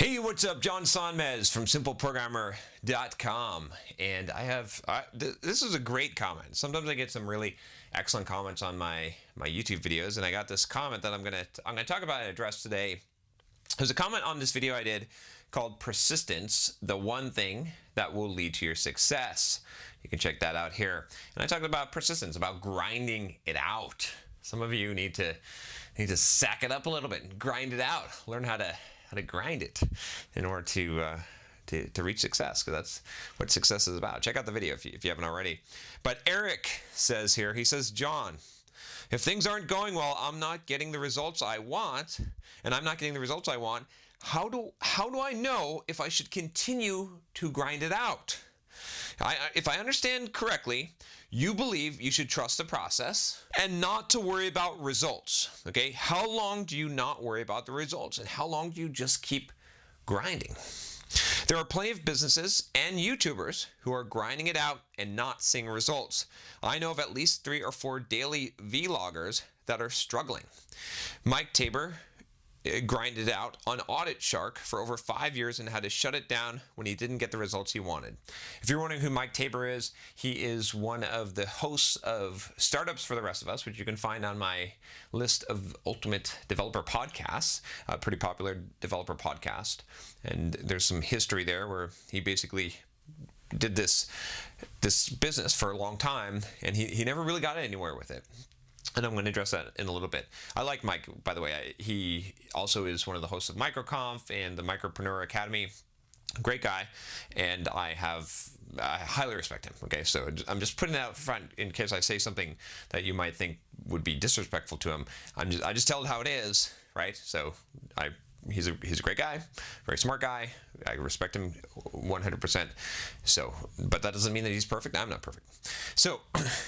Hey, what's up? John Sonmez from SimpleProgrammer.com, and this is a great comment. Sometimes I get some really excellent comments on my YouTube videos, and I got this comment that I'm gonna talk about and address today. There's a comment on this video I did called "Persistence: The One Thing That Will Lead to Your Success." You can check that out here. And I talked about persistence, about grinding it out. Some of you need to sack it up a little bit and grind it out. Learn how to grind it in order to reach success, because that's what success is about. Check out the video if you haven't already. But Eric says here, he says, John, if things aren't going well, I'm not getting the results I want, and I'm not getting the results I want, how do I know if I should continue to grind it out? If I understand correctly, you believe you should trust the process and not to worry about results. Okay? How long do you not worry about the results? And how long do you just keep grinding? There are plenty of businesses and YouTubers who are grinding it out and not seeing results. I know of at least 3 or 4 daily vloggers that are struggling. Mike Tabor grinded out on Audit Shark for over 5 years and had to shut it down when he didn't get the results he wanted. If you're wondering who Mike Tabor is, he is one of the hosts of Startups for the Rest of Us, which you can find on my list of Ultimate Developer Podcasts, a pretty popular developer podcast. And there's some history there where he basically did this business for a long time, and he never really got anywhere with it. And I'm going to address that in a little bit. I like Mike, by the way. He also is one of the hosts of MicroConf and the Micropreneur Academy. Great guy, and I highly respect him. Okay, so I'm just putting that out front in case I say something that you might think would be disrespectful to him. I just tell it how it is, right? So he's a great guy, very smart guy. I respect him 100%. So, but that doesn't mean that he's perfect. I'm not perfect. So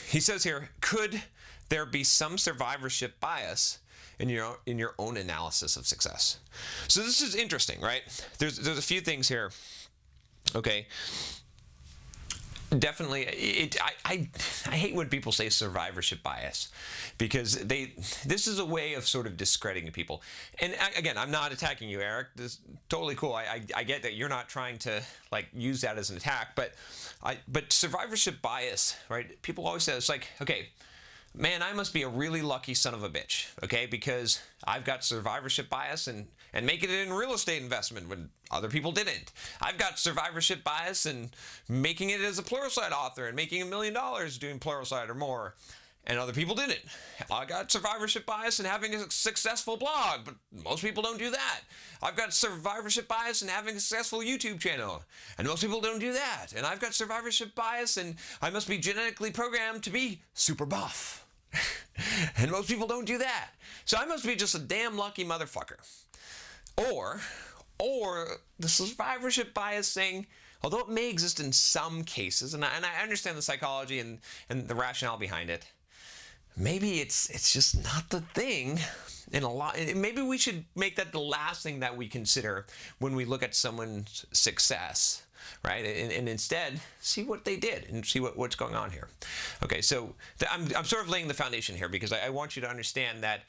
he says here, could there be some survivorship bias in your own analysis of success? So this is interesting, right? There's a few things here. Okay. Definitely, I hate when people say survivorship bias, because this is a way of sort of discrediting people. And again, I'm not attacking you, Eric. This is totally cool. I get that you're not trying to like use that as an attack, but survivorship bias, right? People always say it's like, okay, man, I must be a really lucky son of a bitch, okay? Because I've got survivorship bias and making it in real estate investment when other people didn't. I've got survivorship bias and making it as a Pluralsight author and making $1 million doing Pluralsight or more, and other people didn't. I got survivorship bias in having a successful blog, but most people don't do that. I've got survivorship bias in having a successful YouTube channel, and most people don't do that. And I've got survivorship bias and I must be genetically programmed to be super buff. And most people don't do that. So I must be just a damn lucky motherfucker. Or the survivorship bias thing, although it may exist in some cases, and I understand the psychology and the rationale behind it, maybe it's just not the thing in a lot. Maybe we should make that the last thing that we consider when we look at someone's success, right? And instead see what they did and see what's going on here. Okay, so I'm sort of laying the foundation here, because I want you to understand that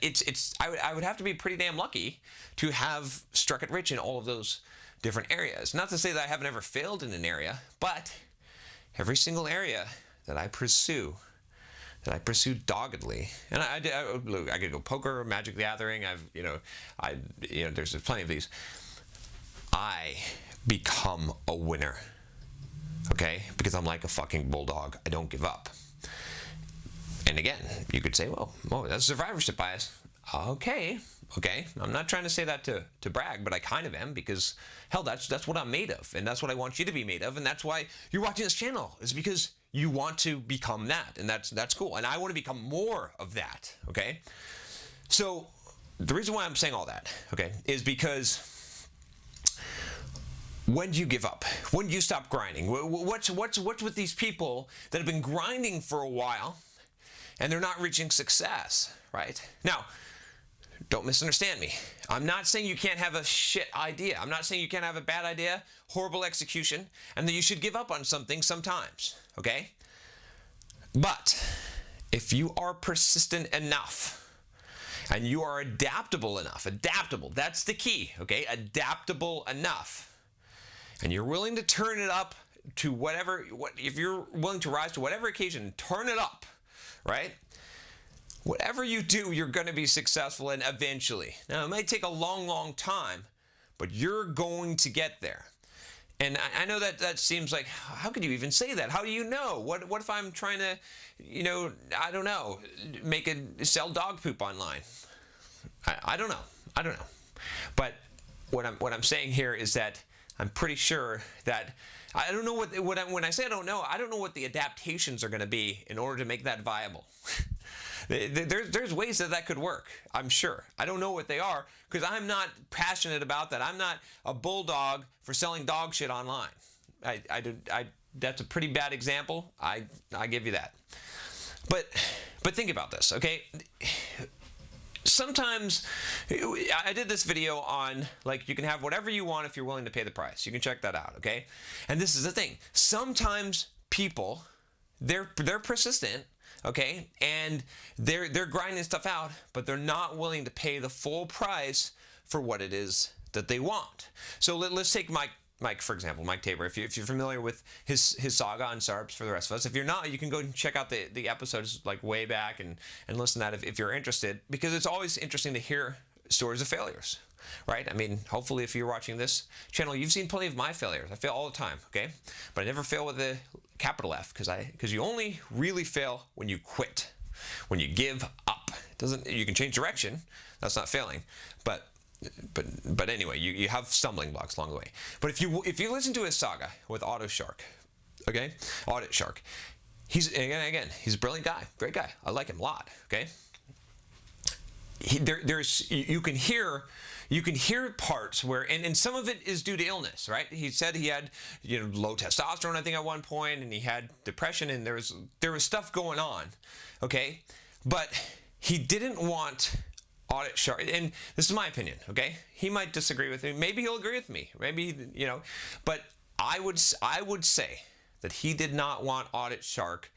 it's I would have to be pretty damn lucky to have struck it rich in all of those different areas. Not to say that I haven't ever failed in an area, but every single area that I pursue doggedly, and I could go poker, Magic the Gathering. There's plenty of these. I become a winner, okay? Because I'm like a fucking bulldog. I don't give up. And again, you could say, well, that's survivorship bias. Okay. I'm not trying to say that to brag, but I kind of am, because hell, that's what I'm made of, and that's what I want you to be made of, and that's why you're watching this channel, is because you want to become that, and that's cool, and I want to become more of that. Okay, so the reason why I'm saying all that, okay, is because when do you give up? When do you stop grinding? What's with these people that have been grinding for a while and they're not reaching success, right? Now, don't misunderstand me. I'm not saying you can't have a shit idea. I'm not saying you can't have a bad idea, horrible execution, and that you should give up on something sometimes, okay? But if you are persistent enough and you are adaptable enough, adaptable, that's the key, okay? Adaptable enough. And you're willing to turn it up to if you're willing to rise to whatever occasion, turn it up, right? Whatever you do, you're going to be successful in eventually. Now, it might take a long, long time, but you're going to get there. And I know that seems like, how could you even say that? How do you know? What if I'm trying to, I don't know, sell dog poop online? I don't know. But what I'm saying here is that I'm pretty sure that I don't know when I say I don't know what the adaptations are going to be in order to make that viable. There's ways that could work, I'm sure. I don't know what they are because I'm not passionate about that. I'm not a bulldog for selling dog shit online. That's a pretty bad example. I give you that. But think about this, okay? Sometimes I did this video on, like, you can have whatever you want if you're willing to pay the price. You can check that out, okay? And this is the thing. Sometimes people, they're persistent, okay, and they're grinding stuff out, but they're not willing to pay the full price for what it is that they want. So let's take Mike, for example, Mike Tabor. If you're familiar with his saga on SARPs, for the rest of us, if you're not, you can go and check out the episodes like way back and listen to that if you're interested, because it's always interesting to hear stories of failures, right? I mean, hopefully if you're watching this channel, you've seen plenty of my failures. I fail all the time, okay? But I never fail with a capital F because you only really fail when you quit, when you give up. You can change direction. That's not failing, but anyway, you have stumbling blocks along the way. But if you listen to his saga with Audit Shark, he's a brilliant guy, great guy. I like him a lot. Okay, you can hear parts where, and some of it is due to illness, right? He said he had low testosterone, I think, at one point, and he had depression, and there was stuff going on. Okay, but he didn't want Audit Shark, and this is my opinion, okay? He might disagree with me. Maybe he'll agree with me. Maybe, but I would say that he did not want Audit Shark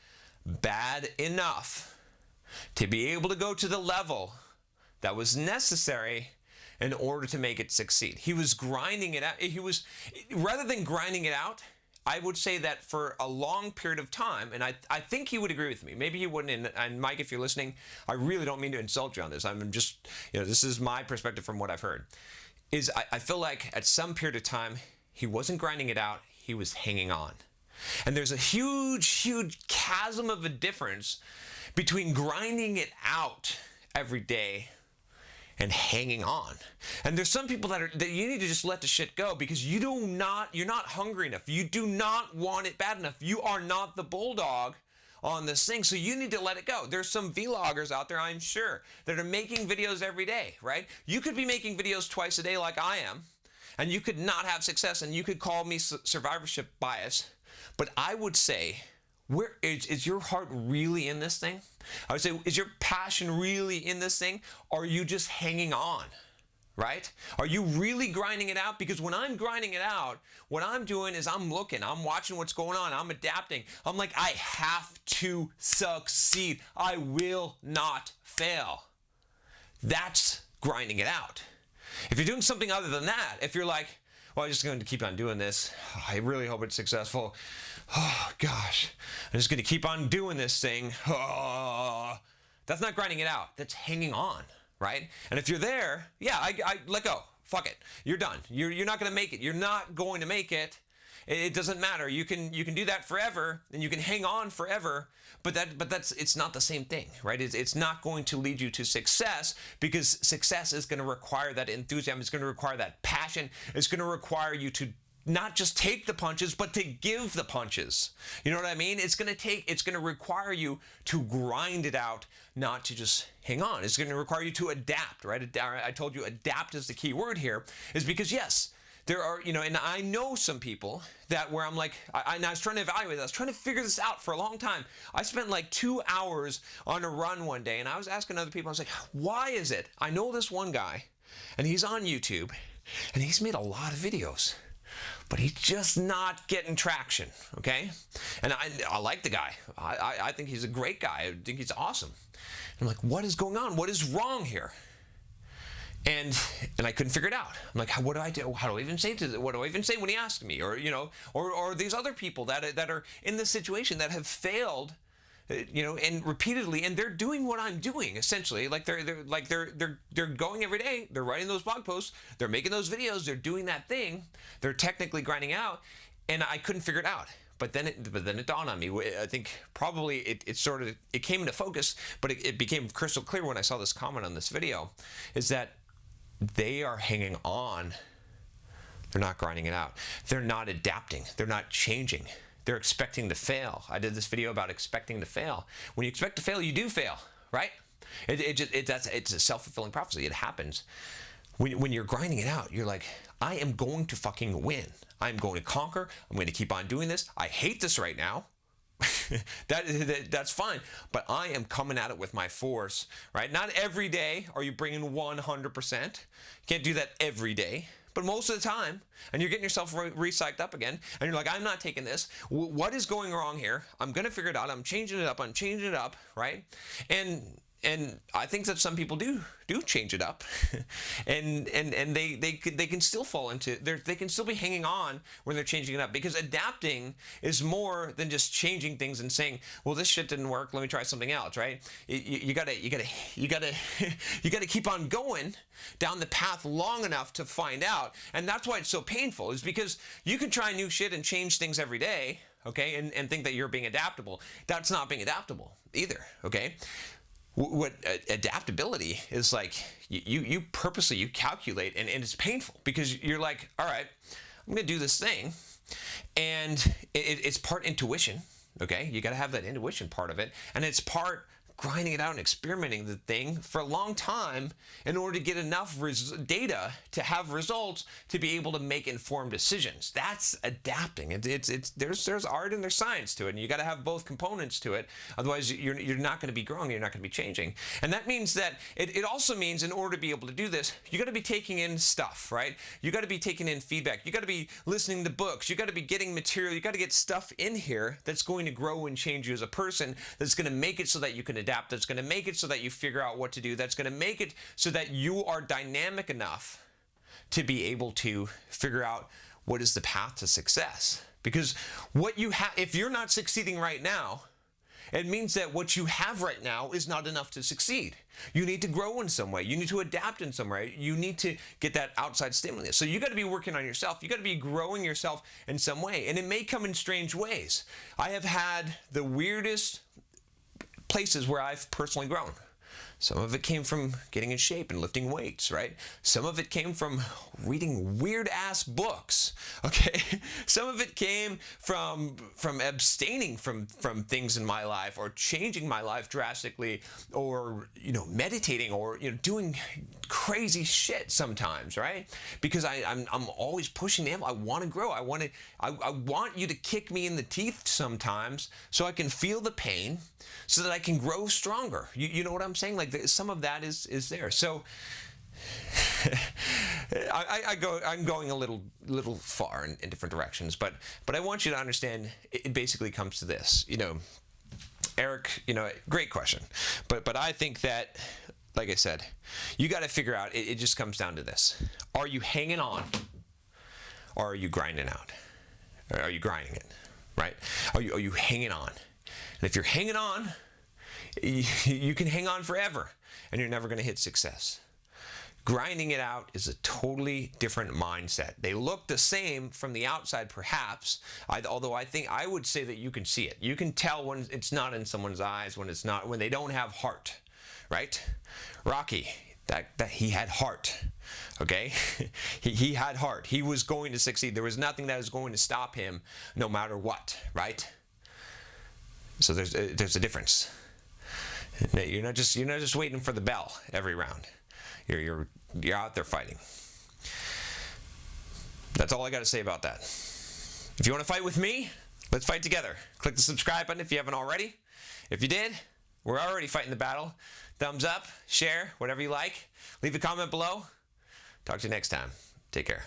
bad enough to be able to go to the level that was necessary in order to make it succeed. He was grinding it out. Rather than grinding it out, I would say that for a long period of time, and I think he would agree with me. Maybe he wouldn't, and Mike, if you're listening, I really don't mean to insult you on this. I'm just, this is my perspective from what I've heard. I feel like at some period of time, he wasn't grinding it out, he was hanging on. And there's a huge, huge chasm of a difference between grinding it out every day and hanging on. And there's some people that you need to just let the shit go because you're not hungry enough. You do not want it bad enough. You are not the bulldog on this thing, so you need to let it go. There's some vloggers out there, I'm sure, that are making videos every day, right? You could be making videos twice a day like I am, and you could not have success, and you could call me survivorship bias, but I would say, where is your heart really in this thing? I would say, is your passion really in this thing? Or are you just hanging on, right? Are you really grinding it out? Because when I'm grinding it out, what I'm doing is I'm watching what's going on, I'm adapting. I'm like, I have to succeed. I will not fail. That's grinding it out. If you're doing something other than that, if you're like, well, I'm just going to keep on doing this. I really hope it's successful. Oh, gosh. I'm just going to keep on doing this thing. Oh. That's not grinding it out. That's hanging on, right? And if you're there, yeah, I let go. Fuck it. You're done. You're not going to make it. You're not going to make it. It doesn't matter. You can do that forever, and you can hang on forever, but it's not the same thing, right? It's not going to lead you to success, because success is going to require that enthusiasm. It's going to require that passion. It's going to require you to not just take the punches, but to give the punches. You know what I mean? It's going to require you to grind it out, not to just hang on. It's going to require you to adapt, right? I told you adapt is the key word here, is because yes, there are, and I know some people that where I'm like, I was trying to evaluate that. I was trying to figure this out for a long time. I spent like 2 hours on a run one day, and I was asking other people, I was like, why is it? I know this one guy, and he's on YouTube, and he's made a lot of videos. but he's just not getting traction, okay? And I like the guy. I think he's a great guy. I think he's awesome. And I'm like, what is going on? What is wrong here? And I couldn't figure it out. I'm like, what do I do? How do I even say what do I even say when he asks me? Or, you know, or these other people that are in this situation that have failed, you know, and repeatedly, and they're doing what I'm doing essentially. Like they're going every day. They're writing those blog posts. They're making those videos. They're doing that thing. They're technically grinding out, and I couldn't figure it out. But then it dawned on me. I think probably it came into focus, but it became crystal clear when I saw this comment on this video, is that they are hanging on. They're not grinding it out. They're not adapting. They're not changing. They're expecting to fail. I did this video about expecting to fail. When you expect to fail, you do fail, right? It's a self-fulfilling prophecy. It happens. When you're grinding it out, you're like, I am going to fucking win. I'm going to conquer. I'm going to keep on doing this. I hate this right now. That's fine, but I am coming at it with my force, right? Not every day are you bringing 100%. You can't do that every day, but most of the time, and you're getting yourself re-psyched up again, and you're like, I'm not taking this. What is going wrong here? I'm going to figure it out. I'm changing it up, right? And I think that some people do change it up, and they can still fall into they can still be hanging on when they're changing it up, because adapting is more than just changing things and saying, well, this shit didn't work, let me try something else, right? You gotta keep on going down the path long enough to find out, and that's why it's so painful, is because you can try new shit and change things every day, okay, and think that you're being adaptable. That's not being adaptable either, okay? What adaptability is like, you purposely, you calculate, and it's painful, because you're like, all right, I'm going to do this thing, and it's part intuition, okay? You got to have that intuition part of it, and it's part grinding it out and experimenting the thing for a long time in order to get enough data to have results to be able to make informed decisions. That's adapting. There's art and there's science to it, and you got to have both components to it. Otherwise, you're not going to be growing. You're not going to be changing. And that means that it also means, in order to be able to do this, you got to be taking in stuff, right? You got to be taking in feedback. You got to be listening to books. You got to be getting material. You got to get stuff in here that's going to grow and change you as a person. That's going to make it so that you can adapt, that's going to make it so that you figure out what to do, that's going to make it so that you are dynamic enough to be able to figure out what is the path to success. Because what you have, if you're not succeeding right now, it means that what you have right now is not enough to succeed. You need to grow in some way. You need to adapt in some way. You need to get that outside stimulus. So you got to be working on yourself. You got to be growing yourself in some way. And it may come in strange ways. I have had the weirdest places where I've personally grown. Some of it came from getting in shape and lifting weights, right? Some of it came from reading weird-ass books, okay? Some of it came from abstaining from things in my life, or changing my life drastically, or, you know, meditating, or, you know, doing crazy shit sometimes, right? Because I'm always pushing the envelope. I want to grow. I want you to kick me in the teeth sometimes so I can feel the pain, so that I can grow stronger. You know what I'm saying? Like, some of that is there. So I'm going a little far in different directions, but I want you to understand, it basically comes to this. You know, Eric, you know, great question, but I think that, like I said, you got to figure out, it just comes down to this. Are you hanging on, or are you grinding out? Or are you grinding it, right? Are you hanging on? And if you're hanging on, you can hang on forever, and you're never going to hit success. Grinding it out is a totally different mindset. They look the same from the outside, perhaps, although I would say that you can see it. You can tell when it's not in someone's eyes, when they don't have heart, right? Rocky, that he had heart, okay? he had heart. He was going to succeed. There was nothing that was going to stop him, no matter what, right? So there's a difference. You're not just waiting for the bell every round. You're out there fighting. That's all I got to say about that. If you want to fight with me, let's fight together. Click the subscribe button if you haven't already. If you did, we're already fighting the battle. Thumbs up, share, whatever you like. Leave a comment below. Talk to you next time. Take care.